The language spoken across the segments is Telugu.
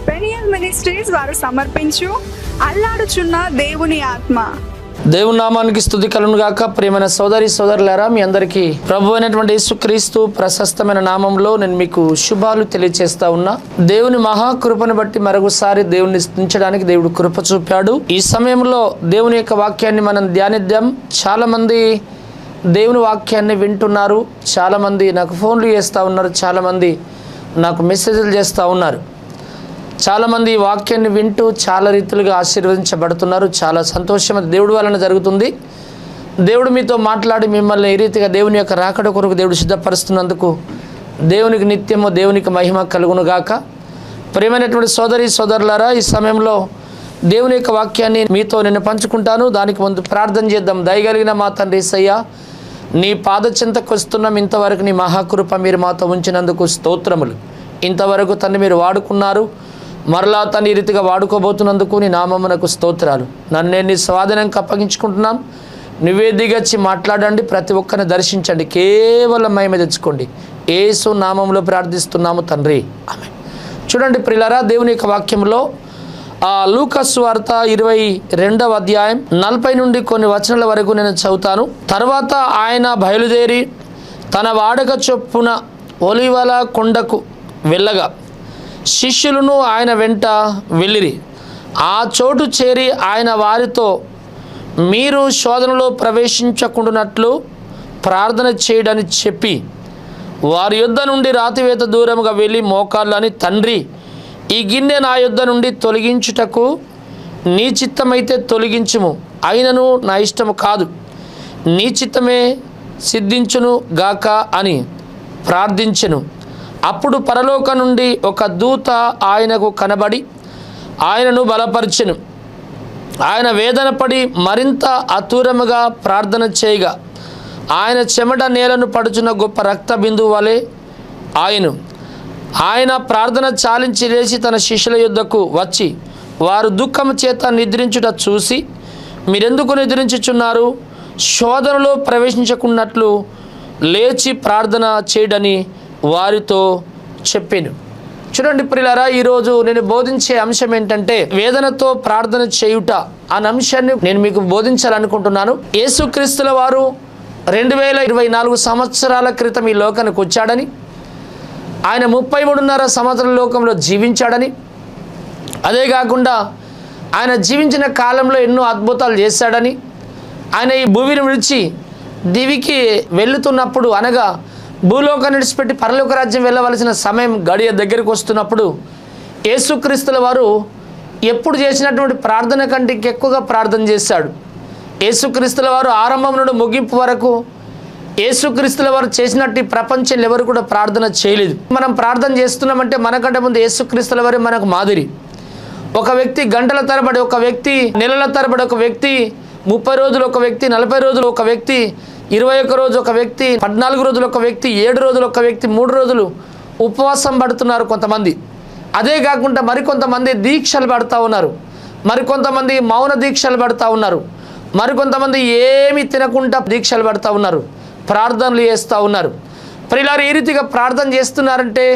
పెరియల్ మినిస్ట్రీస్ వారు సమర్పించు అల్లాడుచున్న దేవుని ఆత్మ. దేవుని నామానికి స్తుతి కలుగును గాక. ప్రియమైన సోదరి సోదరులారా, మీ అందరికీ ప్రభు అయినటువంటి యేసుక్రీస్తు ప్రశస్తమైన నామంలో నేను మీకు శుభాలు తెలియజేస్తా ఉన్నా. దేవుని మహాకృపను బట్టి మరొకసారి దేవుని స్తుతించడానికి దేవుడు కృప చూపాడు. ఈ సమయంలో దేవుని యొక్క వాక్యాన్ని మనం ధ్యానిద్దాం. చాలా మంది దేవుని వాక్యాన్ని వింటున్నారు, చాలా మంది నాకు ఫోన్లు చేస్తూ ఉన్నారు, చాలా మంది నాకు మెసేజ్లు చేస్తూ ఉన్నారు. చాలామంది ఈ వాక్యాన్ని వింటూ చాలా రీతులుగా ఆశీర్వదించబడుతున్నారు. చాలా సంతోషం దేవుడి వలన జరుగుతుంది. దేవుడు మీతో మాట్లాడి మిమ్మల్ని ఈ రీతిగా దేవుని యొక్క రాకడ కొరకు దేవుడు సిద్ధపరుస్తున్నందుకు దేవునికి నిత్యము దేవునికి మహిమ కలుగును గాక. ప్రియమైనటువంటి సోదరి సోదరులారా, ఈ సమయంలో దేవుని యొక్క వాక్యాన్ని మీతో నేను పంచుకుంటాను. దానికి ముందు ప్రార్థన చేద్దాం. దయగలిగిన మా తండ్రి యేసయ్యా, నీ పాద చెంతకు వస్తున్నాం. ఇంతవరకు నీ మహాకృప మీరు మాతో ఉంచినందుకు స్తోత్రములు. ఇంతవరకు తండ్రి మీరు వాడుకున్నారు, మరలా తను ఈ రీతిగా వాడుకోబోతున్నందుకు నీ నామమునకు స్తోత్రాలు. నన్ను నేను నీ స్వాధీనంకి అప్పగించుకుంటున్నాను. నువ్వే దిగచ్చి మాట్లాడండి, ప్రతి ఒక్కరిని దర్శించండి, కేవలం మహిమ తెచ్చుకోండి. యేసు నామంలో ప్రార్థిస్తున్నాము తండ్రి, ఆమేన్. చూడండి ప్రియులారా, దేవుని యొక్క వాక్యంలో లూకా సువార్త 22వ అధ్యాయం 40 నుండి కొన్ని వచనాల వరకు నేను చదువుతాను. తర్వాత ఆయన బయలుదేరి తన వాడక చొప్పున ఒలీవల కొండకు వెళ్ళగా శిష్యులను ఆయన వెంట వెళ్ళిరి. ఆ చోటు చేరి ఆయన వారితో, మీరు శోధనలో ప్రవేశించకుండానట్లు ప్రార్థన చేయడని చెప్పి వారి యొద్ద నుండి రాతివేత దూరముగా వెళ్ళి మోకాళ్ళని, తండ్రి, ఈ గిన్నె నా యొద్ద నుండి తొలగించుటకు నీ చిత్తమైతే తొలగించుము, అయినను నా ఇష్టము కాదు, నీ చిత్తమే సిద్ధించును గాక అని ప్రార్థించెను. అప్పుడు పరలోక నుండి ఒక దూత ఆయనకు కనబడి ఆయనను బలపరిచెను. ఆయన వేదన పడి మరింత అతూరముగా ప్రార్థన చేయగా ఆయన చెమట నేలను పడుచున్న గొప్ప రక్త బిందువు వలె ఆయన ప్రార్థన చాలించి లేచి తన శిష్యుల యొద్దకు వచ్చి వారు దుఃఖము చేత నిద్రించుట చూసి, మీరెందుకు నిద్రించుచున్నారు? శోధనలో ప్రవేశించకున్నట్లు లేచి ప్రార్థన చేయడని వారితో చెప్పాను. చూడండి ప్రియులారా, ఈరోజు నేను బోధించే అంశం ఏంటంటే వేదనతో ప్రార్థన చేయుట అనే అంశాన్ని నేను మీకు బోధించాలనుకుంటున్నాను. యేసుక్రీస్తుల వారు 2024 సంవత్సరాల క్రితం ఈ లోకానికి వచ్చాడని, ఆయన 33.5 సంవత్సరాల లోకంలో జీవించాడని, అదే కాకుండా ఆయన జీవించిన కాలంలో ఎన్నో అద్భుతాలు చేశాడని, ఆయన ఈ భూమిని విడిచి దివికి వెళుతున్నప్పుడు, అనగా భూలోకాన్ని విడిచిపెట్టి పరలోక రాజ్యం వెళ్ళవలసిన సమయం గడియ దగ్గరికి వస్తున్నప్పుడు యేసుక్రీస్తుల వారు ఎప్పుడు చేసినటువంటి ప్రార్థన కంటే ఎక్కువగా ప్రార్థన చేశాడు. యేసుక్రీస్తుల వారు ఆరంభం నుండి ముగింపు వరకు యేసుక్రీస్తుల వారు చేసినట్టు ప్రపంచంలో ఎవరు కూడా ప్రార్థన చేయలేదు. మనం ప్రార్థన చేస్తున్నామంటే మనకంటే ముందు యేసుక్రీస్తుల వారే మనకు మాదిరి. ఒక వ్యక్తి గంటల తరబడి, ఒక వ్యక్తి నెలల తరబడి, ఒక వ్యక్తి 30 రోజులు, ఒక వ్యక్తి 40 రోజులు, ఒక వ్యక్తి 21 రోజు, ఒక వ్యక్తి 14 రోజులు, ఒక వ్యక్తి 7 రోజులు, ఒక వ్యక్తి 3 రోజులు ఉపవాసం పడుతున్నారు కొంతమంది. అదే కాకుండా మరికొంతమంది దీక్షలు పడుతూ ఉన్నారు, మరికొంతమంది మౌన దీక్షలు పడుతూ ఉన్నారు, మరికొంతమంది ఏమి తినకుండా దీక్షలు పడుతూ ఉన్నారు, ప్రార్థనలు చేస్తూ ఉన్నారు. ప్రియులారా, ఈ రీతిగా ప్రార్థన చేస్తున్నారంటే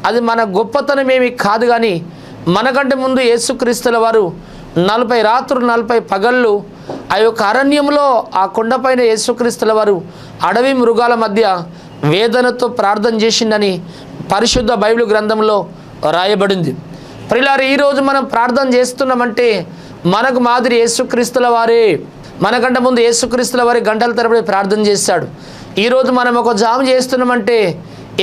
అది మన గొప్పతనం ఏమి కాదు, కానీ మనకంటే ముందు యేసుక్రీస్తుల వారు 40 రాత్రులు 40 పగళ్ళు ఆ యొక్క అరణ్యంలో, ఆ కొండపైన యేసుక్రీస్తుల వారు అడవి మృగాల మధ్య వేదనతో ప్రార్థన చేసిందని పరిశుద్ధ బైబిల్ గ్రంథంలో రాయబడింది. ప్రియులారా, ఈరోజు మనం ప్రార్థన చేస్తున్నామంటే మనకు మాదిరి యేసుక్రీస్తుల వారే. మనకంటే ముందు యేసుక్రీస్తుల వారి గంటల తరబడి ప్రార్థన చేశాడు. ఈరోజు మనం ఒక జాము చేస్తున్నామంటే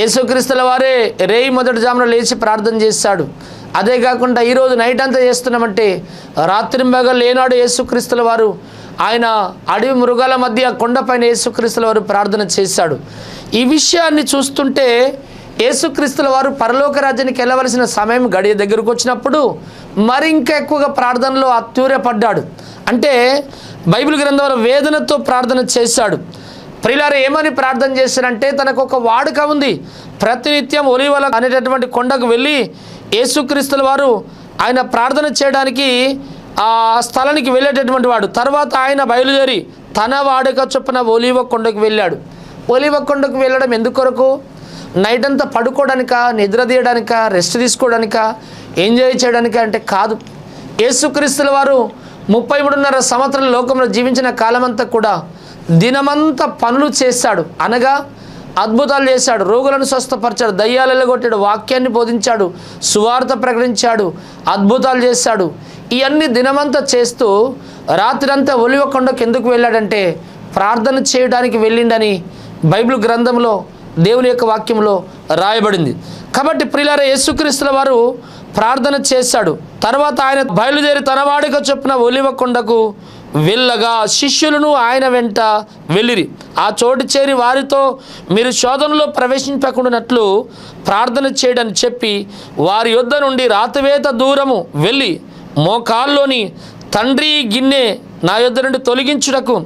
యేసుక్రీస్తుల వారే రేయి మొదటి జామున లేచి ప్రార్థన చేశాడు. అదే కాకుండా ఈరోజు నైట్ అంతా చేస్తున్నామంటే రాత్రింబగళ్ళు ఏనాడు యేసుక్రీస్తుల వారు ఆయన అడవి మృగాల మధ్య కొండపైన యేసుక్రీస్తుల వారు ప్రార్థన చేశాడు. ఈ విషయాన్ని చూస్తుంటే యేసుక్రీస్తుల వారు పరలోక రాజ్యానికి వెళ్ళవలసిన సమయం గడియ దగ్గరకు వచ్చినప్పుడు మరి ఇంకా ఎక్కువగా ప్రార్థనలో అత్యూరపడ్డాడు. అంటే బైబిల్ గ్రంథంలో వేదనతో ప్రార్థన చేశాడు. ప్రియులారా, ఏమని ప్రార్థన చేశారంటే తనకు ఒక వాడుక ఉంది. ప్రతినిత్యం ఒలీవల అనేటటువంటి కొండకు వెళ్ళి యేసుక్రీస్తుల వారు ఆయన ప్రార్థన చేయడానికి ఆ స్థలానికి వెళ్ళేటటువంటి వాడు. తర్వాత ఆయన బయలుదేరి తన వాడుక చొప్పున ఒలీవ కొండకు వెళ్ళాడు. ఒలీవ కొండకు వెళ్ళడం ఎందుకొరకు? నైట్ అంతా పడుకోవడానిక, నిద్ర తీయడానిక, రెస్ట్ తీసుకోవడానిక, ఎంజాయ్ చేయడానికి అంటే కాదు. యేసుక్రీస్తుల వారు 33.5 సంవత్సరాల లోకంలో జీవించిన కాలమంతా కూడా దినమంతా పనులు చేశాడు. అనగా అద్భుతాలు చేశాడు, రోగులను స్వస్థపరిచాడు, దయ్యాలు వెళ్ళగొట్టాడు, వాక్యాన్ని బోధించాడు, సువార్త ప్రకటించాడు, అద్భుతాలు చేశాడు. ఇవన్నీ దినమంతా చేస్తూ రాత్రంతా ఒలివ కొండకు ఎందుకు వెళ్ళాడంటే ప్రార్థన చేయడానికి వెళ్ళిండని బైబిల్ గ్రంథంలో దేవుని యొక్క వాక్యంలో రాయబడింది. కాబట్టి ప్రియులారా, యేసుక్రీస్తుల వారు ప్రార్థన చేశాడు. తర్వాత ఆయన బయలుదేరి తన వాడిక చొప్పున ఒలివ కొండకు వెళ్ళగా శిష్యులను ఆయన వెంట వెళ్ళిరి. ఆ చోటు చేరి వారితో, మీరు శోధనలో ప్రవేశింపకుండానట్లు ప్రార్థన చేయడని చెప్పి వారి యొద్ద నుండి రాతివేత దూరము వెళ్ళి మోకాల్లోని, తండ్రి, గిన్నె నా యొద్ద నుండి తొలగించుటకు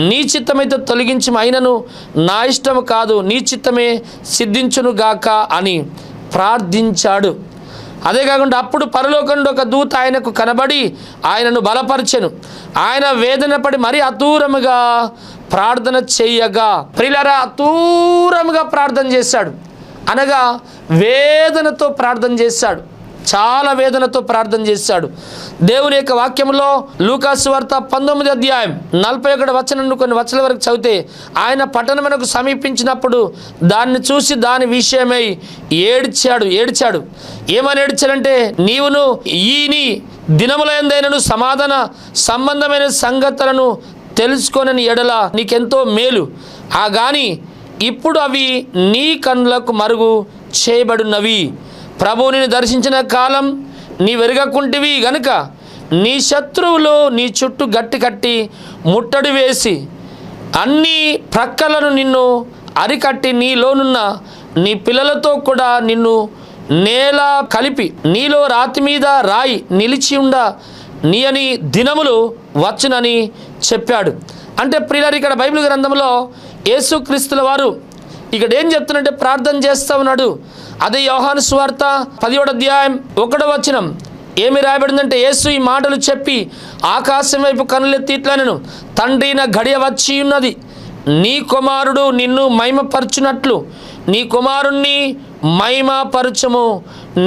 నీ చిత్తమైతే తొలగించు, అయినను నా ఇష్టము కాదు, నీ చిత్తమే సిద్ధించును గాక అని ప్రార్థించాడు. అదే కాకుండా అప్పుడు పరలోకం నుండి ఒక దూత ఆయనకు కనబడి ఆయనను బలపరిచెను. ఆయన వేదన పడి మరీ అతూరముగా ప్రార్థన చేయగా, ప్రియులారా, అతూరముగా ప్రార్థన చేశాడు. అనగా వేదనతో ప్రార్థన చేశాడు, చాలా వేదనతో ప్రార్థన చేశాడు. దేవుని యొక్క వాక్యంలో లూకాసు వార్త 19:41 నుండి కొన్ని వచనాల వరకు చదివితే, ఆయన పట్టణమునకు సమీపించినప్పుడు దాన్ని చూసి దాని విషయమై ఏడ్చాడు. ఏమని ఏడ్చాడంటే, నీవును ఈని దినములందైనను సమాధాన సంబంధమైన సంగతులను తెలుసుకొనని ఎడల నీకెంతో మేలు, ఆ గాని ఇప్పుడు అవి నీ కన్నులకు మరుగు చేయబడినవి. ప్రభువుని దర్శించిన కాలం నీ వెరగకుంటివి గనుక నీ శత్రువులు నీ చుట్టూ గట్టి కట్టి ముట్టడి వేసి అన్ని ప్రక్కలను నిన్ను అరికట్టి నీలోనున్న నీ పిల్లలతో కూడా నిన్ను నేల కలిపి నీలో రాతి మీద రాయి నిలిచి ఉండ నీ అని దినములు వచ్చునని చెప్పాడు. అంటే ప్రియులారా, ఇక్కడ బైబిల్ గ్రంథంలో యేసుక్రీస్తుల వారు ఇక్కడ ఏం చెప్తున్నట్టే ప్రార్థన చేస్తూ ఉన్నాడు. అదే యోహాను సువార్త 10:1 ఏమి రాయబడిందంటే, యేసు ఈ మాటలు చెప్పి ఆకాశం వైపు కనులెత్తి ఇట్లనెను, తండ్రి, నా గడియ వచ్చి ఉన్నది, నీ కుమారుడు నిన్ను మహిమపరచునట్లు నీ కుమారుణ్ణి మహిమపరచుము.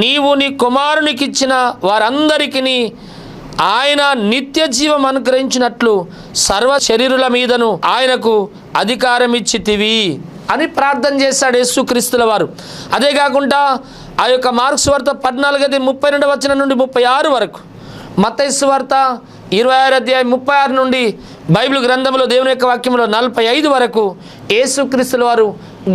నీవు నీ కుమారునికిచ్చిన వారందరికీ ఆయన నిత్య జీవం అనుగ్రహించినట్లు సర్వ శరీరుల మీదను ఆయనకు అధికారం ఇచ్చితివి అని ప్రార్థన చేశాడు యేసుక్రీస్తుల వారు. అదే కాకుండా ఆ యొక్క మార్కు సువార్త 14:32 నుండి 36 వరకు, మత్తయి సువార్త 26:36 నుండి బైబిల్ గ్రంథంలో దేవుని యొక్క వాక్యంలో 45 వరకు యేసుక్రీస్తుల వారు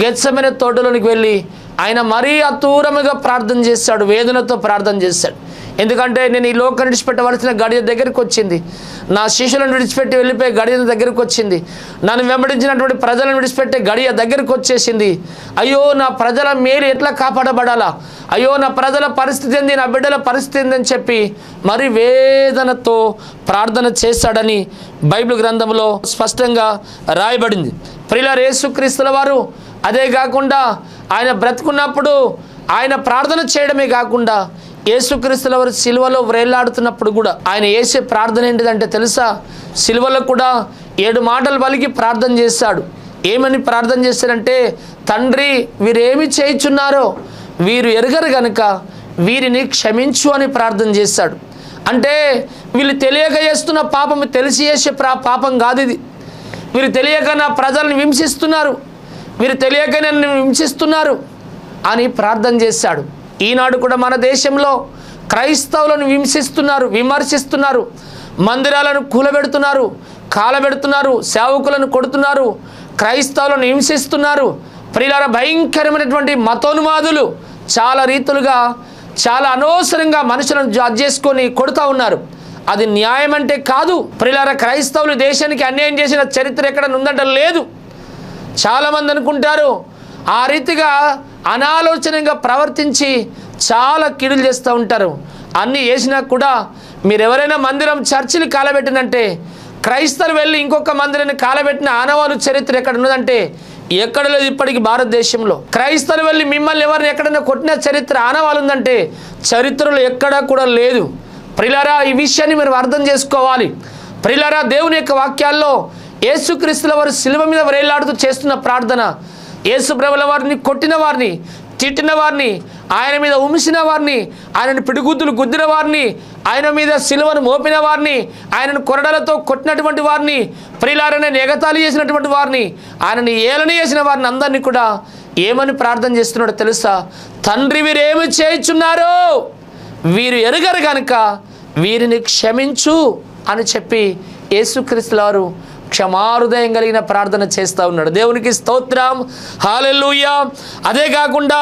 గెత్సెమనే తోటలోనికి వెళ్ళి ఆయన మరీ అతూరముగా ప్రార్థన చేశాడు, వేదనతో ప్రార్థన చేశాడు. ఎందుకంటే నేను ఈ లోకాన్ని విడిచిపెట్టవలసిన గడియ దగ్గరికి వచ్చింది, నా శిష్యులను విడిచిపెట్టి వెళ్ళిపోయి గడియ దగ్గరికి వచ్చింది, నన్ను వెంబడించినటువంటి ప్రజలను విడిచిపెట్టే గడియ దగ్గరికి వచ్చేసింది. అయ్యో, నా ప్రజల మేలు ఎట్లా కాపాడబడాలా, అయ్యో నా ప్రజల పరిస్థితి ఏంది, నా బిడ్డల పరిస్థితి ఏందని చెప్పి మరి వేదనతో ప్రార్థన చేశాడని బైబిల్ గ్రంథంలో స్పష్టంగా రాయబడింది. ప్రియులారా, యేసుక్రీస్తుల వారు అదే కాకుండా ఆయన బ్రతుకున్నప్పుడు ఆయన ప్రార్థన చేయడమే కాకుండా యేసుక్రీస్తుల వారు సిలువలో వ్రేలాడుతున్నప్పుడు కూడా ఆయన చేసే ప్రార్థన ఏంటిదంటే తెలుసా? సిలువలో కూడా 7 మాటలు పలికి ప్రార్థన చేశాడు. ఏమని ప్రార్థన చేశారంటే, తండ్రి, వీరేమి చేయుచున్నారో వీరు ఎరగరు గనుక వీరిని క్షమించు అని ప్రార్థన చేశాడు. అంటే వీళ్ళు తెలియక చేస్తున్న పాపం తెలిసి చేసే పాపం కాదు ఇది. వీరు తెలియక నా ప్రజలను హింసిస్తున్నారు, వీరు తెలియక నన్ను హింసిస్తున్నారు అని ప్రార్థన చేశాడు. ఈనాడు కూడా మన దేశంలో క్రైస్తవులను హింసిస్తున్నారు, విమర్శిస్తున్నారు, మందిరాలను కూలబెడుతున్నారు, కాలబెడుతున్నారు, సేవకులను కొడుతున్నారు, క్రైస్తవులను హింసిస్తున్నారు. ప్రియులారా, భయంకరమైనటువంటి మతోన్మాదులు చాలా రీతులుగా చాలా అనవసరంగా మనుషులను జడ్జ్ చేసుకొని కొడుతూ ఉన్నారు. అది న్యాయం అంటే కాదు. ప్రియులారా, క్రైస్తవులు దేశానికి అన్యాయం చేసిన చరిత్ర ఎక్కడ ఉందంటే లేదు. చాలామంది అనుకుంటారు, ఆ రీతిగా అనాలోచనగా ప్రవర్తించి చాలా కీడులు చేస్తూ ఉంటారు. అన్నీ చేసినా కూడా మీరు ఎవరైనా మందిరం చర్చిని కాలబెట్టినంటే, క్రైస్తవులు వెళ్ళి ఇంకొక మందిరాన్ని కాలబెట్టిన ఆనవాలు చరిత్ర ఎక్కడ ఉన్నదంటే ఎక్కడ లేదు. ఇప్పటికి భారతదేశంలో క్రైస్తవులు వెళ్ళి మిమ్మల్ని ఎవరిని ఎక్కడైనా కొట్టిన చరిత్ర ఆనవాలు ఉందంటే చరిత్రలో ఎక్కడా కూడా లేదు. ప్రియులారా, ఈ విషయాన్ని మీరు అర్థం చేసుకోవాలి. ప్రియులారా, దేవుని యొక్క వాక్యాల్లో యేసుక్రీస్తుల వారు శిలువ మీద వ్రేలాడుతూ చేస్తున్న ప్రార్థన, యేసు ప్రభుల వారిని కొట్టిన వారిని, తిట్టిన వారిని, ఆయన మీద ఉమిసిన వారిని, ఆయనను పిడిగుద్దులు గుద్దిన వారిని, ఆయన మీద సిలువను మోపిన వారిని, ఆయనను కొరడలతో కొట్టినటువంటి వారిని, ప్రియులారని ఎగతాళి చేసినటువంటి వారిని, ఆయనని ఏలని చేసిన వారిని అందరినీ కూడా ఏమని ప్రార్థన చేస్తున్నాడో తెలుసా? తండ్రి వీరేమి చేయుచున్నారో వీరు ఎరుగరు కనుక వీరిని క్షమించు అని చెప్పి యేసుక్రీస్తుల వారు క్షమాహృదయం కలిగిన ప్రార్థన చేస్తూ ఉన్నాడు. దేవునికి స్తోత్రం, హల్లెలూయా. అదే కాకుండా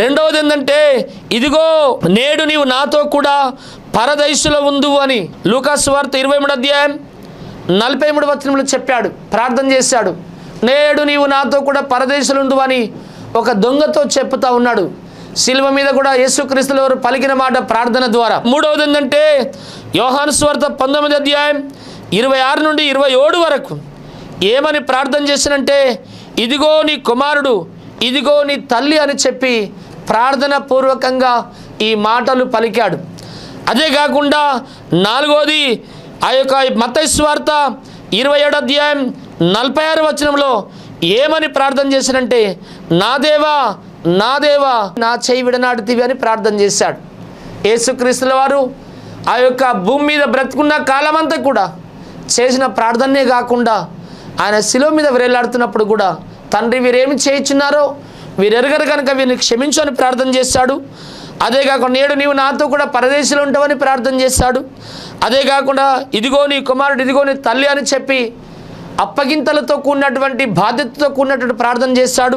రెండవది ఏంటంటే, ఇదిగో నేడు నీవు నాతో కూడా పరదైసులో ఉండు అని లూకాసు వార్త 23వ అధ్యాయం 43వ వచనంలో చెప్పాడు, ప్రార్థన చేశాడు. నేడు నీవు నాతో కూడా పరదేశులు ఉండు అని ఒక దొంగతో చెప్తా ఉన్నాడు. శిలువ మీద కూడా యేసుక్రీస్తుల వారు పలికిన మాట ప్రార్థన ద్వారా. మూడవది ఏంటంటే, యోహాను సువార్త 19వ అధ్యాయం 26 నుండి 27 వరకు ఏమని ప్రార్థన చేసినంటే, ఇదిగో నీ కుమారుడు, ఇదిగో నీ తల్లి అని చెప్పి ప్రార్థన పూర్వకంగా ఈ మాటలు పలికాడు. అదే కాకుండా నాలుగోది ఆ యొక్క మత్తయి సువార్త 27వ అధ్యాయం 46వ వచనంలో ఏమని ప్రార్థన చేశానంటే, నా దేవా నా దేవా నా చేయి విడనాడితివి అని ప్రార్థన చేశాడు. యేసుక్రీస్తుల వారు ఆ యొక్క భూమి మీద బ్రతుకున్న కాలమంతా కూడా చేసిన ప్రార్థనే కాకుండా ఆయన శిలువ మీద వేలాడుతున్నప్పుడు కూడా, తండ్రి వీరేమి చేయుచున్నారో వీరు ఎరగరు కనుక వీరిని క్షమించు అని ప్రార్థన చేశాడు. అదే కాకుండా నేడు నీవు నాతో కూడా పరదేశంలో ఉంటావని ప్రార్థన చేశాడు. అదే కాకుండా ఇదిగో నీ కుమారుడు, ఇదిగో నీ తల్లి అని చెప్పి అప్పగింతలతో కూడినటువంటి బాధ్యతతో కూడినటువంటి ప్రార్థన చేశాడు.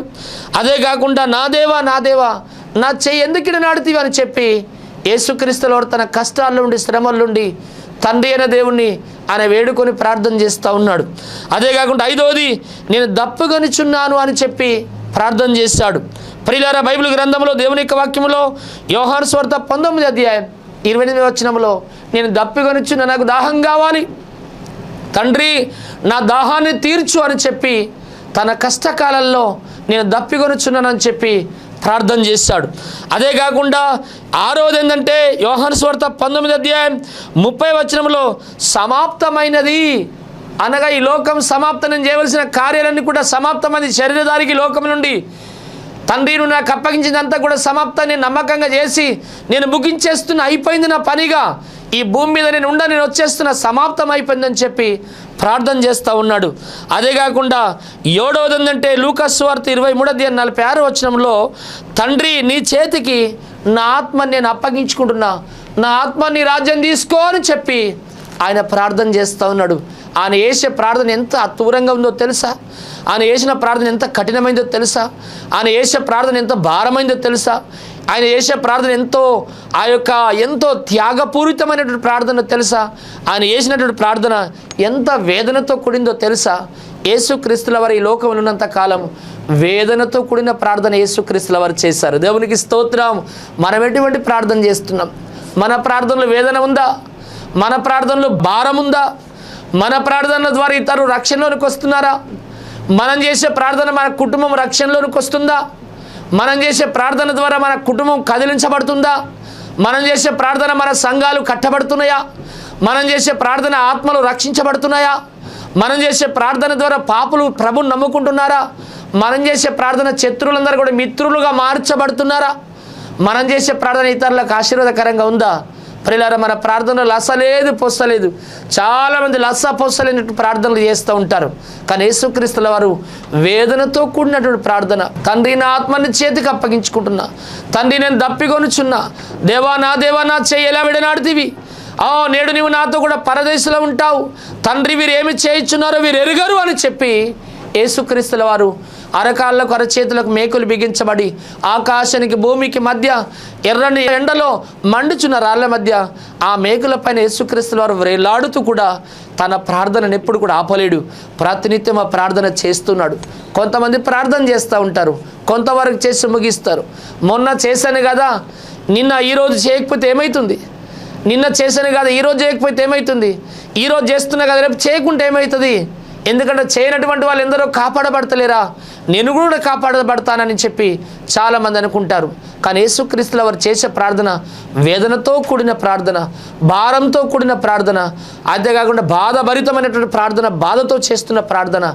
అదే కాకుండా నా దేవా నా దేవా నా చెయ్యి ఎందుకు విడనాడితివి అని చెప్పి యేసుక్రీస్తుల వారు తన కష్టాల నుండి శ్రమల నుండి తండ్రి అయిన దేవుణ్ణి ఆయన వేడుకొని ప్రార్థన చేస్తూ ఉన్నాడు. అదే కాకుండా ఐదవది నేను దప్పుకొనిచున్నాను అని చెప్పి ప్రార్థన చేశాడు. ప్రియులారా, బైబిల్ గ్రంథంలో దేవుని యొక్క వాక్యంలో యోహాను సువార్త 19వ అధ్యాయం 28వ వచనంలో నేను దప్పికొనిచున్నా, నాకు దాహం కావాలి, తండ్రి నా దాహాన్ని తీర్చు అని చెప్పి తన కష్టకాలంలో నేను దప్పికొనిచున్నానని చెప్పి ప్రార్థన చేశాడు. అదే కాకుండా ఆరోది ఏంటంటే యోహాను సువార్త 19వ అధ్యాయం 30వ వచనంలో సమాప్తమైనది అనగా ఈ లోకం సమాప్తం చేయవలసిన కార్యాలన్నీ కూడా సమాప్తమైంది. శరీరధారికి లోకం నుండి తండ్రి నువ్వు నాకు అప్పగించిందంతా కూడా సమాప్తాన్ని నమ్మకంగా చేసి నేను ముగించేస్తున్నా, అయిపోయింది నా పనిగా, ఈ భూమి మీద నేను వచ్చేస్తున్నా, సమాప్తం అయిపోయిందని చెప్పి ప్రార్థన చేస్తూ ఉన్నాడు. అదే కాకుండా ఏడవది ఏంటంటే లూకాసు సువార్త 23వ అధ్యాయం 46వ వచనంలో తండ్రి నీ చేతికి నా ఆత్మని నేను అప్పగించుకుంటున్నా, నా ఆత్మ నీ రాజ్యం తీసుకో అని చెప్పి ఆయన ప్రార్థన చేస్తూ ఉన్నాడు. ఆయన చేసే ప్రార్థన ఎంత అతూరంగా ఉందో తెలుసా? ఆయన చేసిన ప్రార్థన ఎంత కఠినమైందో తెలుసా? ఆయన చేసే ప్రార్థన ఎంత భారమైందో తెలుసా? ఆయన చేసే ప్రార్థన ఎంతో త్యాగపూరితమైనటువంటి ప్రార్థన తెలుసా? ఆయన చేసినటువంటి ప్రార్థన ఎంత వేదనతో కూడిందో తెలుసా? యేసుక్రీస్తుల వారు ఈ లోకంలో ఉన్నంత కాలం వేదనతో కూడిన ప్రార్థన యేసుక్రీస్తుల వారు చేశారు. దేవునికి స్తోత్రం. మనం ఎటువంటి ప్రార్థన చేస్తున్నాం? మన ప్రార్థనలో వేదన ఉందా? మన ప్రార్థనలో భారం ఉందా? మన ప్రార్థనల ద్వారా ఇతరులు రక్షణలోనికి వస్తున్నారా? మనం చేసే ప్రార్థన మన కుటుంబం రక్షణలోనికి వస్తుందా? మనం చేసే ప్రార్థన ద్వారా మన కుటుంబం కదిలించబడుతుందా? మనం చేసే ప్రార్థన మన సంఘాలు కట్టబడుతున్నాయా? మనం చేసే ప్రార్థన ఆత్మలు రక్షించబడుతున్నాయా? మనం చేసే ప్రార్థన ద్వారా పాపులు ప్రభుని నమ్ముకుంటున్నారా? మనం చేసే ప్రార్థన శత్రువులందరూ కూడా మిత్రులుగా మార్చబడుతున్నారా? మనం చేసే ప్రార్థన ఇతరులకు ఆశీర్వాదకరంగా ఉందా? ప్రియులారా, మన ప్రార్థనలు లసలేదు పొస్సలేదు. చాలామంది లస పొస్సలేనటువంటి ప్రార్థనలు చేస్తూ ఉంటారు. కానీ యేసుక్రీస్తుల వారు వేదనతో కూడినటువంటి ప్రార్థన, తండ్రి నా ఆత్మని చేతికి అప్పగించుకుంటున్నా, తండ్రి నేను దప్పికొనుచున్నా, దేవా నా చెయ్యి ఎలా విడనాడుతీవి, నేడు నీవు నాతో కూడా పరదేశంలో ఉంటావు, తండ్రి వీరు ఏమి చేయుచున్నారో వీరు ఎరుగరు అని చెప్పి యేసుక్రీస్తుల వారు అరకాళ్ళకు అరచేతులకు మేకులు బిగించబడి ఆకాశానికి భూమికి మధ్య ఎర్రని ఎండలో మండుచున్న రాళ్ళ మధ్య ఆ మేకుల పైన యేసుక్రీస్తుల వారు వేలాడుతూ కూడా తన ప్రార్థనను ఎప్పుడు కూడా ఆపలేడు. ప్రతినిత్యం ఆ ప్రార్థన చేస్తున్నాడు. కొంతమంది ప్రార్థన చేస్తూ ఉంటారు, కొంతవరకు చేసి ముగిస్తారు. మొన్న చేశాను కదా, ఈరోజు చేయకపోతే ఏమవుతుంది? నిన్న చేశాను కదా, ఈరోజు చేయకపోతే ఏమవుతుంది? ఈరోజు చేస్తున్నా కదా, రేపు చేయకుంటే ఏమవుతుంది? ఎందుకంటే చేయనటువంటి వాళ్ళు ఎందరో కాపాడబడతలేరా? నేను కూడా కాపాడబడతానని చెప్పి చాలామంది అనుకుంటారు. కానీ యేసుక్రీస్తుల వారు చేసే ప్రార్థన వేదనతో కూడిన ప్రార్థన, భారంతో కూడిన ప్రార్థన, అంతేకాకుండా బాధభరితమైనటువంటి ప్రార్థన, బాధతో చేస్తున్న ప్రార్థన.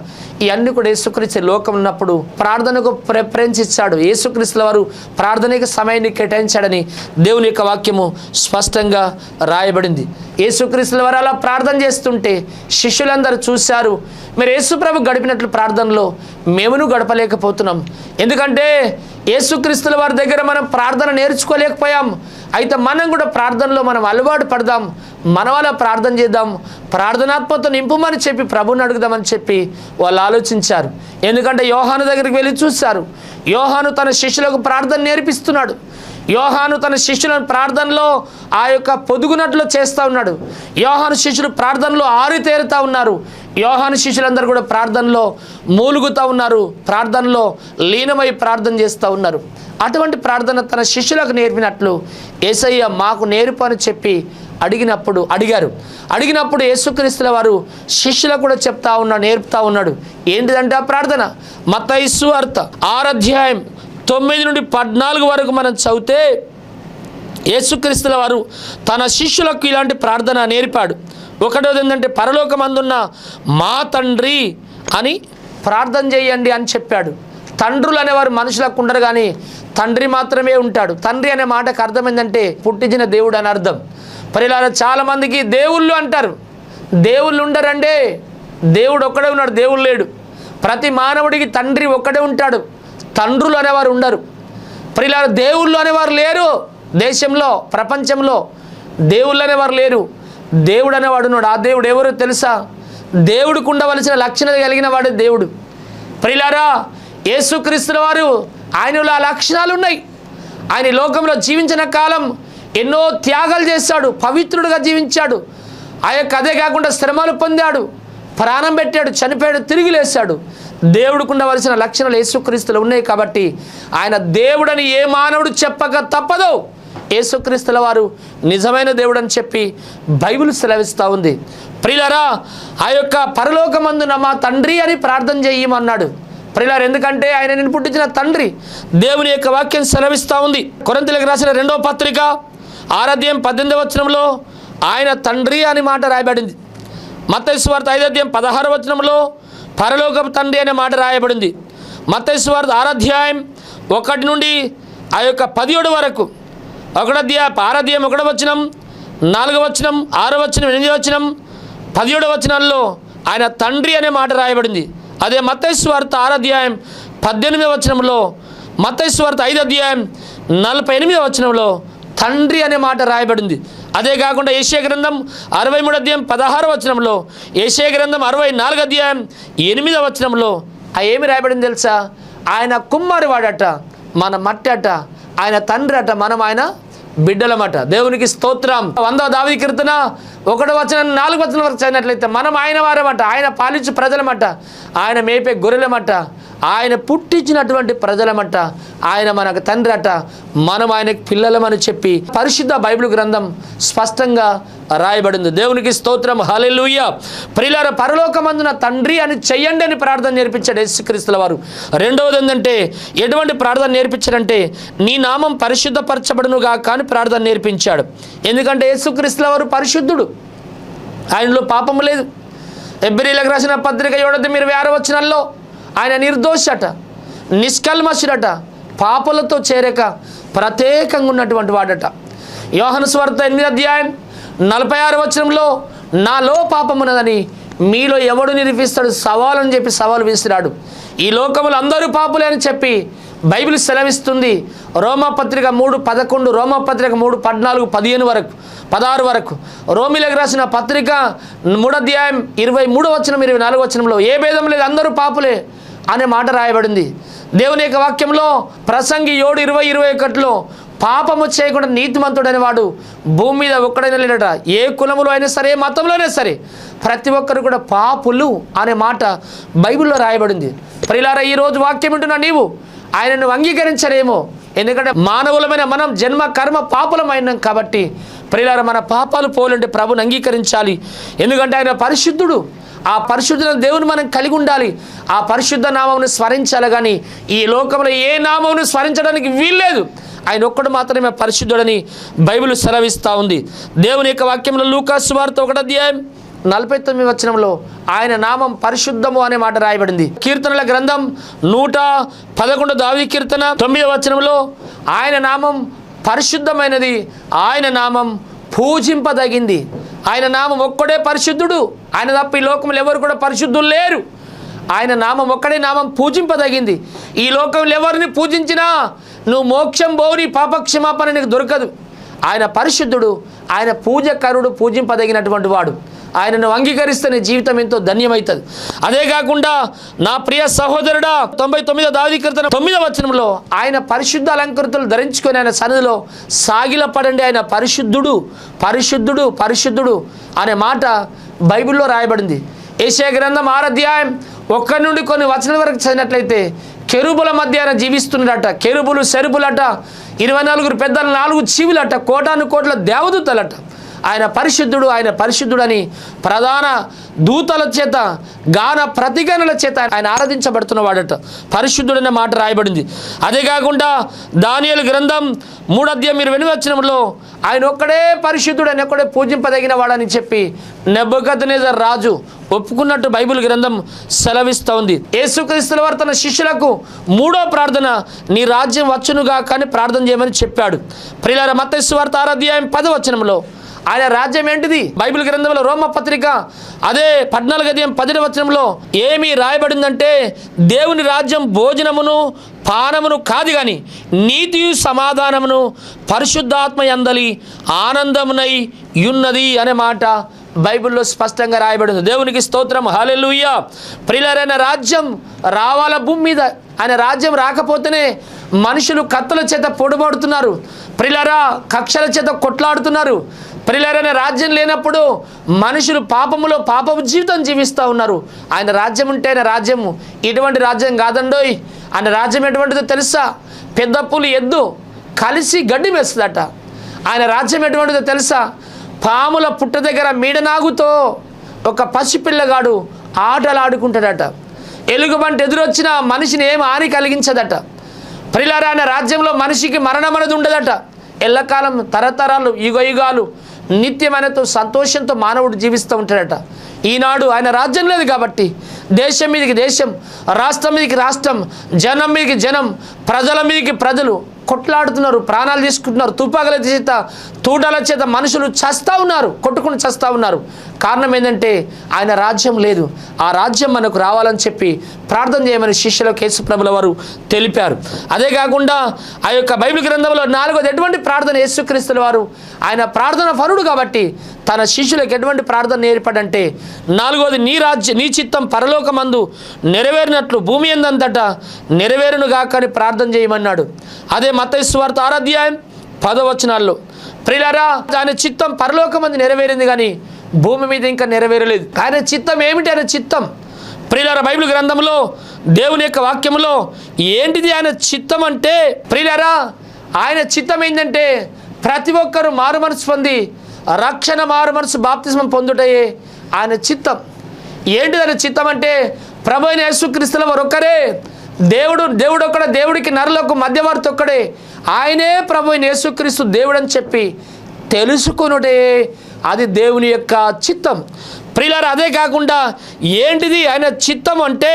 ఇవన్నీ కూడా యేసుక్రీస్తు లోకం ఉన్నప్పుడు ప్రార్థనకు ప్రిఫరెన్స్ ఇచ్చాడు. యేసుక్రీస్తుల వారు ప్రార్థనకి సమయాన్ని కేటాయించాడని దేవుని యొక్క వాక్యము స్పష్టంగా రాయబడింది. యేసుక్రీస్తుల వారు అలా ప్రార్థన చేస్తుంటే శిష్యులందరూ చూశారు. మీరు యేసుప్రభు గడిపినట్లు ప్రార్థనలో మేమును గడపలేకపోతున్నాం. ఎందుకంటే యేసుక్రీస్తుల వారి దగ్గర మనం ప్రార్థన నేర్చుకోలేకపోయాం. అయితే మనం కూడా ప్రార్థనలో మనం అలవాటు పడదాం, మన వాళ్ళ ప్రార్థన చేద్దాం, ప్రార్థనాత్మతో నింపుమని చెప్పి ప్రభుని అడుగుదామని చెప్పి వాళ్ళు ఆలోచించారు. ఎందుకంటే యోహాను దగ్గరికి వెళ్ళి చూశారు. యోహాను తన శిష్యులకు ప్రార్థన నేర్పిస్తున్నాడు. యోహాను తన శిష్యులను ప్రార్థనలో ఆ యొక్క పొదుగునట్లు చేస్తూ ఉన్నాడు. యోహాను శిష్యులు ప్రార్థనలో ఆరితేరుతూ ఉన్నారు. యోహాను శిష్యులందరూ కూడా ప్రార్థనలో మూలుగుతూ ఉన్నారు, ప్రార్థనలో లీనమై ప్రార్థన చేస్తూ ఉన్నారు. అటువంటి ప్రార్థన తన శిష్యులకు నేర్పినట్లు యేసయ్య మాకు నేర్పు అని చెప్పి అడిగినప్పుడు యేసుక్రీస్తుల వారు శిష్యులకు కూడా చెప్తా ఉన్నాడు, నేర్పుతా ఉన్నాడు. ఏంటిదంటే ఆ ప్రార్థన మత్తయి సువార్త 6 అధ్యాయం 9 నుండి 14 వరకు మనం చదివితే యేసుక్రీస్తుల వారు తన శిష్యులకు ఇలాంటి ప్రార్థన నేర్పాడు. ఒకటోది ఏంటంటే పరలోకమందున్న మా తండ్రి అని ప్రార్థన చేయండి అని చెప్పాడు. తండ్రులు అనేవారు మనుషులకు ఉండరు, కానీ తండ్రి మాత్రమే ఉంటాడు. తండ్రి అనే మాటకు అర్థం ఏంటంటే పుట్టించిన దేవుడు అని అర్థం. పరిలారా చాలామందికి దేవుళ్ళు అంటారు. దేవుళ్ళు ఉండరంటే దేవుడు ఒక్కడే ఉన్నాడు, దేవుడు లేడు. ప్రతి మానవుడికి తండ్రి ఒక్కడే ఉంటాడు, తండ్రులు అనేవారు ఉండరు. పరిలారా దేవుళ్ళు అనేవారు లేరు. దేశంలో ప్రపంచంలో దేవుళ్ళు అనేవారు లేరు. దేవుడు అనేవాడు ఉన్నాడు. ఆ దేవుడు ఎవరో తెలుసా? దేవుడికి ఉండవలసిన లక్షణాలు కలిగిన వాడే దేవుడు. ప్రియులారా యేసుక్రీస్తుల వారు ఆయనలో ఆ లక్షణాలు ఉన్నాయి. ఆయన లోకంలో జీవించిన కాలం ఎన్నో త్యాగాలు చేశాడు, పవిత్రుడుగా జీవించాడు. అదే కాకుండా శ్రమలు పొందాడు, ప్రాణం పెట్టాడు, చనిపోయాడు, తిరిగి లేచాడు. దేవుడికి ఉండవలసిన లక్షణాలు యేసుక్రీస్తులో ఉన్నాయి. కాబట్టి ఆయన దేవుడని ఏ మానవుడు చెప్పక తప్పదు. యేసుక్రీస్తుల వారు నిజమైన దేవుడు అని చెప్పి బైబిల్ సెలవిస్తూ ఉంది. ప్రియులారా ఆ యొక్క పరలోకమందున మా తండ్రి అని ప్రార్థన చేయమన్నాడు. ప్రియులారా ఎందుకంటే ఆయన నిన్ను పుట్టించిన తండ్రి. దేవుని యొక్క వాక్యం సెలవిస్తూ ఉంది. కొరింథీయులకు రాసిన 2వ పత్రిక 6 అధ్యాయం 18వ వచనంలో ఆయన తండ్రి అని మాట రాయబడింది. మత్తయి సువార్త 5 అధ్యాయం 16వ వచనంలో పరలోకపు తండ్రి అనే మాట రాయబడింది. మత్తయి సువార్త 6 అధ్యాయం 1 నుండి ఆ యొక్క 17 వరకు 6 అధ్యాయం 1వ వచనం, 4వ వచనం, 6వ వచనం, 8వ వచనం, 17వ వచనాల్లో ఆయన తండ్రి అనే మాట రాయబడింది. అదే మత్తయి సువార్త 6 అధ్యాయం 18వ వచనంలో, మత్తయి సువార్త 5 అధ్యాయం 48వ వచనంలో తండ్రి అనే మాట రాయబడింది. అదే కాకుండా యెషయా గ్రంథం 63 అధ్యాయం 16వ వచనంలో, యెషయా గ్రంథం 64 అధ్యాయం 8వ వచనంలో ఏమి రాయబడింది తెలుసా? ఆయన కుమ్మరి వాడట, మన మట్టి అట, ఆయన తండ్రి అట, మనం ఆయన బిడ్డలమట. దేవునికి స్తోత్రం. 100వ దావీదు కీర్తన 1వ వచనం 4వ వచనం వరకు చదివినట్లయితే మనం ఆయన వారమట, ఆయన పాలించు ప్రజలమట, ఆయన మేపే గొర్రెలమట, ఆయన పుట్టించినటువంటి ప్రజలమట, ఆయన మనకు తండ్రి అట, మనం ఆయనకు పిల్లలమని చెప్పి పరిశుద్ధ బైబిల్ గ్రంథం స్పష్టంగా రాయబడింది. దేవునికి స్తోత్రం. హల్లెలూయా. ప్రియులారా పరలోకమందున తండ్రి అని చెయ్యండి అని ప్రార్థన నేర్పించాడు యేసుక్రీస్తుల వారు. రెండవది ఏంటంటే ఎటువంటి ప్రార్థన నేర్పించాడంటే నీ నామం పరిశుద్ధపరచబడునుగా కానీ ప్రార్థన నేర్పించాడు. ఎందుకంటే యేసుక్రీస్తుల వారు పరిశుద్ధుడు, ఆయనలో పాపము లేదు. హెబ్రీయులకు రాసిన పత్రిక 7:26 వచనాల్లో ఆయన నిర్దోషట, నిష్కల్మషుడట, పాపలతో చేరక ప్రత్యేకంగా ఉన్నటువంటి వాడట. యోహాను సువార్త 8 అధ్యాయం 46 వచనంలో నాలో పాపమున్నదని మీలో ఎవడు నిరూపిస్తాడు సవాలని చెప్పి సవాలు విసిరాడు. ఈ లోకములు అందరూ పాపులే అని చెప్పి బైబిల్ సెలవిస్తుంది. రోమాపత్రిక 3:11, రోమాపత్రిక 3:14, 16 వరకు, రోమిలకు రాసిన పత్రిక 3 అధ్యాయం 23వ వచనం, 24వ వచనంలో ఏ భేదం లేదు, అందరూ పాపులే అనే మాట రాయబడింది. దేవుని యొక్క వాక్యంలో ప్రసంగి 7:20-21లో పాపము చేయకుండా నీతిమంతుడైన వాడు భూమి మీద ఒక్కడైనా లేడట. ఏ కులములో అయినా సరే, ఏ మతంలో అయినా సరే ప్రతి ఒక్కరు కూడా పాపులు అనే మాట బైబిల్లో రాయబడింది. ప్రియులారా ఈరోజు వాక్యం వింటున్నా నీవు ఆయనను అంగీకరించరేమో, ఎందుకంటే మానవులమైన మనం జన్మ కర్మ పాపులమైనాం కాబట్టి ప్రియులారా మన పాపాలు పోలంటే ప్రభుని అంగీకరించాలి. ఎందుకంటే ఆయన పరిశుద్ధుడు, ఆ పరిశుద్ధ దేవుని మనం కలిగి ఉండాలి. ఆ పరిశుద్ధ నామమును స్మరించాలి. కానీ ఈ లోకంలో ఏ నామమును స్మరించడానికి వీల్లేదు. ఆయన ఒక్కడు మాత్రమే పరిశుద్ధుడని బైబిల్ సెలవిస్తూ ఉంది. దేవుని యొక్క వాక్యంలో లూకా సువార్త 1:49 ఆయన నామం పరిశుద్ధము అనే మాట రాయబడింది. కీర్తనల గ్రంథం 111 దావీదు కీర్తన 9 ఆయన నామం పరిశుద్ధమైనది, ఆయన నామం పూజింపదగింది. ఆయన నామం ఒక్కడే పరిశుద్ధుడు. ఆయన తప్ప ఈ లోకంలో ఎవరు కూడా పరిశుద్ధులు లేరు. ఆయన నామం ఒక్కడే నామం పూజింపదగింది. ఈ లోకంలో ఎవరిని పూజించినా నువ్వు మోక్షం పోవు, నీ పాపక్షమాపణ నీకు దొరకదు. ఆయన పరిశుద్ధుడు, ఆయన పూజకరుడు, పూజింపదగినటువంటి వాడు. ఆయనను అంగీకరిస్తే నీ జీవితం ఎంతో ధన్యమవుతుంది. అదే కాకుండా నా ప్రియ సహోదరుడా 99 దావీదు కీర్తన 9 ఆయన పరిశుద్ధ అలంకృతులు ధరించుకొని ఆయన సన్నిధిలో సాగిలపడండి. ఆయన పరిశుద్ధుడు పరిశుద్ధుడు పరిశుద్ధుడు అనే మాట బైబిల్లో రాయబడింది. యెషయా గ్రంథం 6:1 నుండి కొన్ని వచనాల వరకు చదివినట్లయితే కెరూబుల మధ్య ఆయన జీవిస్తున్నాడట. కెరూబులు సెరుబులట, 24 పెద్దలు, 4 జీవులట, కోటాను కోట్ల దేవదూతలట. ఆయన పరిశుద్ధుడు, ఆయన పరిశుద్ధుడని ప్రధాన దూతల చేత, గాన ప్రతిగణల చేత ఆయన ఆరాధించబడుతున్న వాడట. పరిశుద్ధుడనే మాట రాయబడింది. అదే కాకుండా దానియేలు గ్రంథం 3:28 ఆయన ఒక్కడే పరిశుద్ధుడు, ఆయన ఒక్కడే పూజింపదగిన వాడని చెప్పి నెబుకద్నెజర్ రాజు ఒప్పుకున్నట్టు బైబిల్ గ్రంథం సెలవిస్తూ ఉంది. యేసుక్రీస్తుల వారు తన శిష్యులకు 3వ ప్రార్థన నీ రాజ్యం వచ్చునుగా కానీ ప్రార్థన చేయమని చెప్పాడు. ప్రియులారా, మత్తయి సువార్త 6:10 ఆయన రాజ్యం ఏంటిది? బైబిల్ గ్రంథంలో రోమపత్రిక అదే 14:10 ఏమి రాయబడిందంటే దేవుని రాజ్యం భోజనమును పానమును కాదు కానీ నీతియు సమాధానమును పరిశుద్ధాత్మ యందలి ఆనందమునై ఉన్నది అనే మాట బైబిల్లో స్పష్టంగా రాయబడింది. దేవునికి స్తోత్రం, హల్లెలూయా. ప్రియులారైన రాజ్యం రావాల భూమి మీద. ఆయన రాజ్యం రాకపోతేనే మనుషులు కత్తుల చేత పొడబడుతున్నారు. ప్రియులారా, కక్షల చేత కొట్లాడుతున్నారు. ప్రియులారైన రాజ్యం లేనప్పుడు మనుషులు పాపపు జీవితం జీవిస్తూ ఉన్నారు. ఆయన రాజ్యం ఉంటే ఆయన రాజ్యం ఇటువంటి రాజ్యం కాదండోయ్. ఆయన రాజ్యం ఎటువంటిదో తెలుసా? పెద్ద పులి ఎద్దు కలిసి గడ్డి వేస్తుందట. ఆయన రాజ్యం ఎటువంటిదో తెలుసా? పాముల పుట్ట దగ్గర మీడనాగుతో ఒక పసిపిల్లగాడు ఆటలు ఆడుకుంటాడట. ఎలుగుబంటి ఎదురొచ్చిన మనిషిని ఏం హాని కలిగించదట. ప్రియులారా, ఆయన రాజ్యంలో మనిషికి మరణం అనేది ఉండదట. ఎల్లకాలం తరతరాలు యుగాలు నిత్యమైనతో సంతోషంతో మానవుడు జీవిస్తూ ఉంటాడట. ఈనాడు ఆయన రాజ్యం లేదు కాబట్టి దేశం మీదకి దేశం, రాష్ట్రం మీదకి రాష్ట్రం, జనం మీదకి జనం, ప్రజల మీదకి ప్రజలు కొట్లాడుతున్నారు, ప్రాణాలు తీసుకుంటున్నారు. తుపాకుల చేత, తూటాల చేత మనుషులు చస్తూ ఉన్నారు, కొట్టుకుని చస్తూ ఉన్నారు. కారణం ఏంటంటే ఆయన రాజ్యం లేదు. ఆ రాజ్యం మనకు రావాలని చెప్పి ప్రార్థన చేయమని శిష్యులకు యేసు ప్రభుల వారు తెలిపారు. అదే కాకుండా ఆ యొక్క బైబిల్ గ్రంథంలో 4వది ఎటువంటి ప్రార్థన? యేసుక్రీస్తుల వారు ఆయన ప్రార్థన పరుడు కాబట్టి తన శిష్యులకు ఎటువంటి ప్రార్థన నేర్పడంటే 4వది నీ చిత్తం పరలోకమందు నెరవేరినట్లు భూమి ఎందంతటా నెరవేరునుగా కానీ ప్రార్థన చేయమన్నాడు. అదే మత్తయి సువార్త 6:10 ప్రియులారా, ఆయన చిత్తం పరలోకమందు నెరవేరింది కానీ భూమి మీద ఇంకా నెరవేరలేదు. ఆయన చిత్తం ఏమిటి? ఆయన చిత్తం ప్రియులారా, బైబిల్ గ్రంథంలో దేవుని యొక్క వాక్యంలో ఏంటిది ఆయన చిత్తం అంటే? ప్రియులారా, ఆయన చిత్తం ఏంటంటే ప్రతి ఒక్కరూ మారు మనసు పొంది రక్షణ, మారు మనసు బాప్తిస్మం పొందుటయే ఆయన చిత్తం. ఏంటిది ఆయన చిత్తం అంటే? ప్రభు అయిన యేసుక్రీస్తుల వారు ఒక్కరే దేవుడు ఒక్కడే, దేవుడికి నరులకు మధ్యవర్తి ఒక్కడే, ఆయనే ప్రభు అయిన యేసుక్రీస్తు దేవుడు అని చెప్పి తెలుసుకొనుటే అది దేవుని యొక్క చిత్తం. ప్రియులారా, అదే కాకుండా ఏంటిది ఆయన చిత్తం అంటే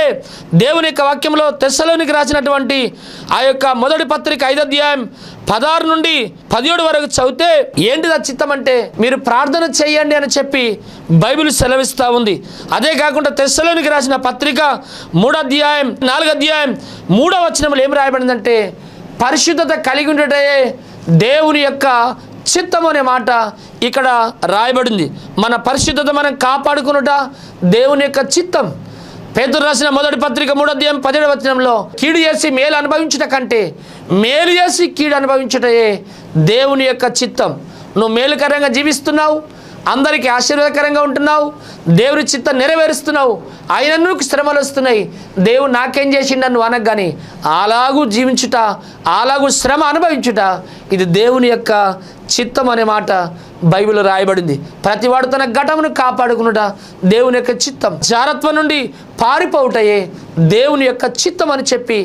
దేవుని యొక్క వాక్యంలో తెస్సలోనికి రాసినటువంటి ఆ యొక్క మొదటి పత్రిక 5:16 నుండి 17 వరకు చదివితే ఏంటిది ఆ చిత్తం అంటే మీరు ప్రార్థన చేయండి అని చెప్పి బైబిల్ సెలవిస్తూ ఉంది. అదే కాకుండా తెస్సలోనికి రాసిన పత్రిక 4:3 ఏం రాయబడిందంటే పరిశుద్ధత కలిగి ఉండటే దేవుని యొక్క చిత్తం అనే మాట ఇక్కడ రాయబడింది. మన పరిశుద్ధత మనం కాపాడుకునుట దేవుని యొక్క చిత్తం. పేతురు రాసిన మొదటి పత్రిక 3:17 కీడు చేసి మేలు అనుభవించుట కంటే మేలు చేసి కీడు అనుభవించుటయే దేవుని యొక్క చిత్తం. నువ్వు మేలుకరంగా జీవిస్తున్నావు, అందరికీ ఆశీర్వాదకరంగా ఉంటున్నావు, దేవుని చిత్తం నెరవేరుస్తున్నావు, ఆయనను శ్రమలు వస్తున్నాయి, దేవుడు నాకేం చేసిండు నువ్వు అనగాని అలాగూ జీవించుట, అలాగూ శ్రమ అనుభవించుట, ఇది దేవుని యొక్క చిత్తం అనే మాట బైబిల్లో రాయబడింది. ప్రతివాడు తన ఘటమును కాపాడుకునుట దేవుని యొక్క చిత్తం, జారత్వం నుండి పారిపోవుటయే దేవుని యొక్క చిత్తం అని చెప్పి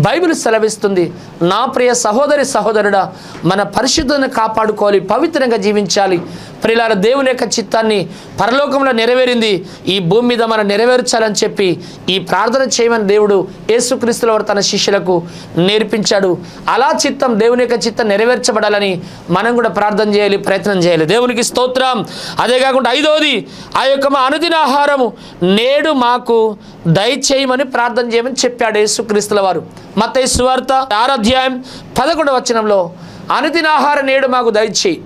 బైబిల్ సెలవిస్తుంది. నా ప్రియ సహోదరి సహోదరుడా, మన పరిశుద్ధతను కాపాడుకోవాలి, పవిత్రంగా జీవించాలి. ప్రియులార, దేవుని యొక్క చిత్తాన్ని పరలోకంలో నెరవేరింది, ఈ భూమి మీద మనం నెరవేర్చాలని చెప్పి ఈ ప్రార్థన చేయమని దేవుడు యేసుక్రీస్తుల వారు తన శిష్యులకు నేర్పించాడు. అలా చిత్తం, దేవుని యొక్క చిత్తం నెరవేర్చబడాలని మనం కూడా ప్రార్థన చేయాలి, ప్రయత్నం చేయాలి. దేవునికి స్తోత్రం. అదే కాకుండా 5వది, ఆ యొక్క మా అనుదిన ఆహారము నేడు మాకు దయచేయమని ప్రార్థన చేయమని చెప్పాడు యేసుక్రీస్తుల వారు. మత్తయి సువార్త 6వ అధ్యాయం 11వ వచనంలో అనుదిన ఆహారం నేడు మాకు దయచేయి.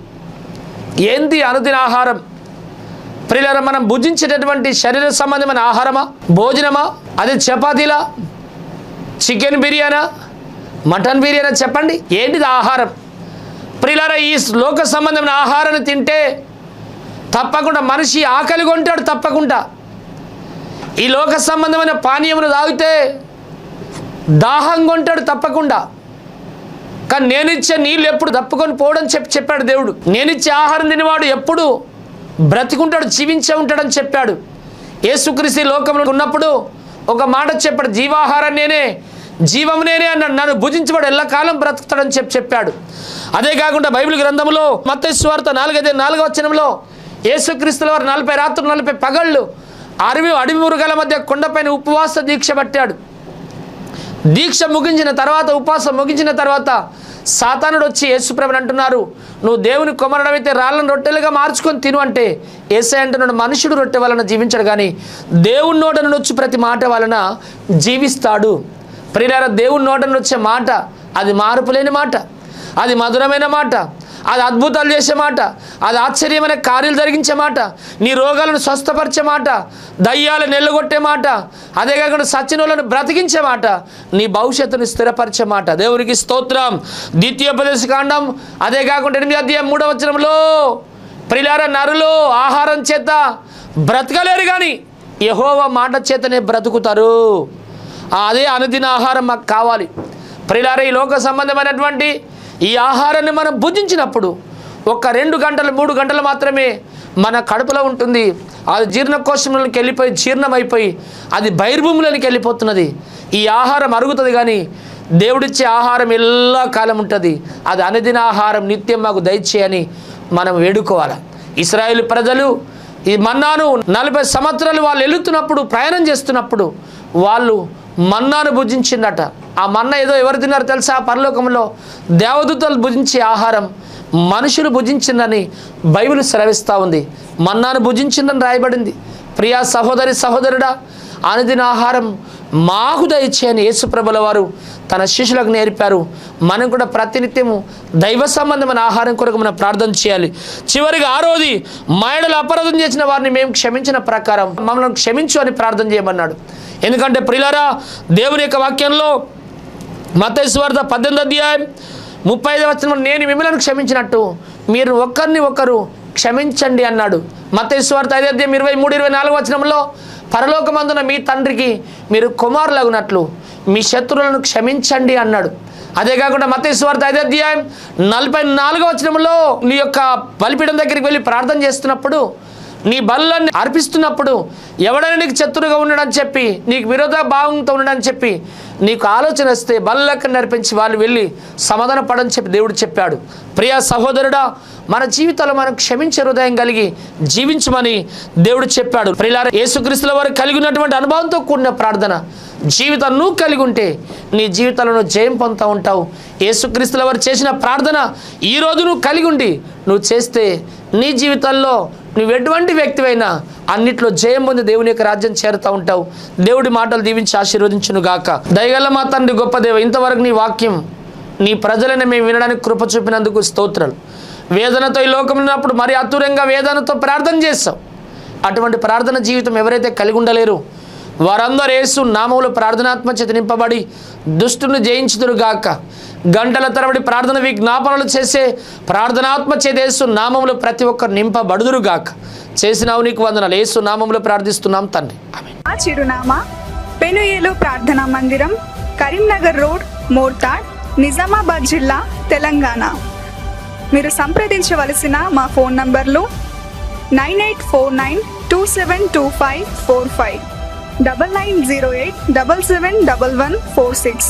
ఏంది అనుదిన ఆహారం? ప్రియులారా, మనం భుజించేటటువంటి శరీర సంబంధమైన ఆహారమా, భోజనమా? అది చపాతీలా, చికెన్ బిర్యానా, మటన్ బిర్యానా? చెప్పండి, ఏంటిది ఆహారం? ప్రియులారా, ఈ లోక సంబంధమైన ఆహారాన్ని తింటే తప్పకుండా మనిషి ఆకలి కొంటాడు. తప్పకుండా ఈ లోక సంబంధమైన పానీయమును తాగితే దాహం కొంటాడు తప్పకుండా. కానీ నేనిచ్చే నీళ్ళు ఎప్పుడు తప్పుకొని పోవడం చెప్పాడు దేవుడు. నేనిచ్చే ఆహారం తినేవాడు ఎప్పుడు బ్రతికుంటాడు, జీవించే ఉంటాడని చెప్పాడు. యేసుక్రీస్తు లోకంలో ఉన్నప్పుడు ఒక మాట చెప్పాడు, జీవాహారం నేనే, జీవం నేనే అన్నాడు. నన్ను భుజించబడు ఎల్లకాలం బ్రతుకుతాడని చెప్పాడు. అదే కాకుండా బైబిల్ గ్రంథంలో మత్తయి సువార్త 4వ వచనంలో యేసుక్రీస్తుల వారు 40 రాత్రులు 40 పగళ్ళు అడవి మృగాల మధ్య కొండపైన ఉపవాస దీక్ష పట్టాడు. దీక్ష ముగించిన తర్వాత, ఉపవాసం ముగించిన తర్వాత సాతానుడు వచ్చి యేసుప్రభుని అంటున్నారు, నువ్వు దేవుని కుమారుడవైతే రాళ్ళను రొట్టెలుగా మార్చుకొని తిను అంటే యేసయ్య అంటున్నాడు, మనుషుడు రొట్టె వలన జీవించడు కానీ దేవుని నోట నుండి వచ్చి ప్రతి మాట వలన జీవిస్తాడు. ప్రియులారా, దేవుని నోట నుండి వచ్చే మాట అది మార్పులేని మాట, అది మధురమైన మాట, అది అద్భుతాలు చేసే మాట, అది ఆశ్చర్యమైన కార్యాలు జరిగించే మాట, నీ రోగాలను స్వస్థపరిచే మాట, దయ్యాలను ఎల్లగొట్టే మాట, అదే కాకుండా సచ్చినోళ్ళను బ్రతికించే మాట, నీ భవిష్యత్తును స్థిరపరిచే మాట. దేవునికి స్తోత్రం. ద్వితీయోపదేశ కాండం అదే కాకుండా 8వ అధ్యాయం 3వ వచనంలో ప్రియులారా, నరులు ఆహారం చేత బ్రతకలేరు కానీ యెహోవా మాట చేతనే బ్రతుకుతారు. అదే అనుదిన ఆహారం మాకు కావాలి. ప్రియులారా, ఈ లోక సంబంధమైనటువంటి ఈ ఆహారాన్ని మనం భుజించినప్పుడు ఒక 2 గంటలు 3 గంటలు మాత్రమే మన కడుపులో ఉంటుంది. అది జీర్ణకోశంలోకి వెళ్ళిపోయి జీర్ణమైపోయి అది బహిర్భూమిలోనికి వెళ్ళిపోతున్నది. ఈ ఆహారం అరుగుతుంది కానీ దేవుడిచ్చే ఆహారం ఎల్లా కాలం ఉంటుంది. అది అనుదిన ఆహారం నిత్యం మాకు దయచేయని మనం వేడుకోవాలి. ఇశ్రాయేలు ప్రజలు ఈ మన్నాను 40 సంవత్సరాలు వాళ్ళు వెళుతున్నప్పుడు, ప్రయాణం చేస్తున్నప్పుడు వాళ్ళు మన్నాను భుజించిందట. ఆ మన్నా ఏదో ఎవరు తిన్నారు తెలుసా? పరలోకంలో దేవదూతలు భుజించే ఆహారం మనుషులు భుజించిందని బైబిల్ సెలవిస్తూ ఉంది. మన్నాను భుజించిందని రాయబడింది. ప్రియా సహోదరి సహోదరుడా, అనుదిన ఆహారం మాకు దయచేయని యేసుప్రభుల వారు తన శిష్యులకు నేర్పారు. మనం కూడా ప్రతినిత్యము దైవ సంబంధమైన ఆహారం కొరకు మనం ప్రార్థన చేయాలి. చివరిగా 6వది, మా యెడల అపరాధం చేసిన వారిని మేము క్షమించిన ప్రకారం మమ్మల్ని క్షమించు అని ప్రార్థన చేయమన్నాడు. ఎందుకంటే ప్రియులారా, దేవుని యొక్క వాక్యంలో మత్తయి సువార్త 18వ అధ్యాయం 35వ వచనంలో నేను మిమ్మల్ని క్షమించినట్టు మీరు ఒకరిని ఒకరు క్షమించండి అన్నాడు. మత్తయి సువార్త 5వ అధ్యాయం 23-24 వచనంలో పరలోకమందున మీ తండ్రికి మీరు కుమారులగునట్లు మీ శత్రువులను క్షమించండి అన్నాడు. అదే కాకుండా మత్తయి సువార్త 5వ అధ్యాయం 44వ వచనంలో నీ యొక్క బలిపీఠం దగ్గరికి వెళ్ళి ప్రార్థన చేస్తున్నప్పుడు, నీ బలులన్నీ అర్పిస్తున్నప్పుడు ఎవడైనా నీకు శత్రువుగా ఉండడని చెప్పి, నీకు విరోధ భావంతో ఉండడని చెప్పి నీకు ఆలోచన వస్తే బలులకి నడిపించి వాళ్ళు వెళ్ళి సమాధాన పడని చెప్పి దేవుడు చెప్పాడు. ప్రియా సహోదరుడా, మన జీవితంలో మనం క్షమించే హృదయం కలిగి జీవించమని దేవుడు చెప్పాడు. ప్రియులారా, యేసుక్రీస్తుల వారు కలిగి ఉన్నటువంటి అనుభవంతో కూడిన ప్రార్థన జీవితం నువ్వు కలిగి ఉంటే నీ జీవితంలో జయం పొందుతూ ఉంటావు. యేసుక్రీస్తుల వారు చేసిన ప్రార్థన ఈరోజు నువ్వు కలిగి ఉండి నువ్వు చేస్తే నీ జీవితంలో నువ్వు ఎటువంటి వ్యక్తివైనా అన్నిట్లో జయం పొంది దేవుని యొక్క రాజ్యం చేరుతూ ఉంటావు. దేవుడి మాటలు దీవించి ఆశీర్వదించును గాక. దయగల మా తండ్రి గొప్ప దేవ, ఇంతవరకు నీ వాక్యం నీ ప్రజలను మేము వినడానికి కృప చూపినందుకు స్తోత్రాలు. వేదనతో ఈ లోకంలో ఉన్నప్పుడు మరి అతురంగా వేదనతో ప్రార్థన చేస్తావు. అటువంటి ప్రార్థన జీవితం ఎవరైతే కలిగి ఉండలేరు వారందరూ యేసు నామములో ప్రార్థనాత్మ చేత నింపబడి దుష్టుని జయించుదురుగాక. గంటల తరబడి ప్రార్థన విజ్ఞాపనలు చేసే ప్రార్థనాత్మ చేత యేసు నామములో ప్రతి ఒక్కరు నింపబడుదురుగాక. చేసినావు, నీకు వందనాలు. యేసు నామములో ప్రార్థిస్తున్నాం తండ్రి, ఆమేన్. మా చిరునామా పెనుయేలు ప్రార్థనా మందిరం, కరీంనగర్ రోడ్, మోర్తాడ్, నిజామాబాద్ జిల్లా, తెలంగాణ. మీరు సంప్రదించవలసిన మా ఫోన్ నంబర్లు 9849272545, 9908771146.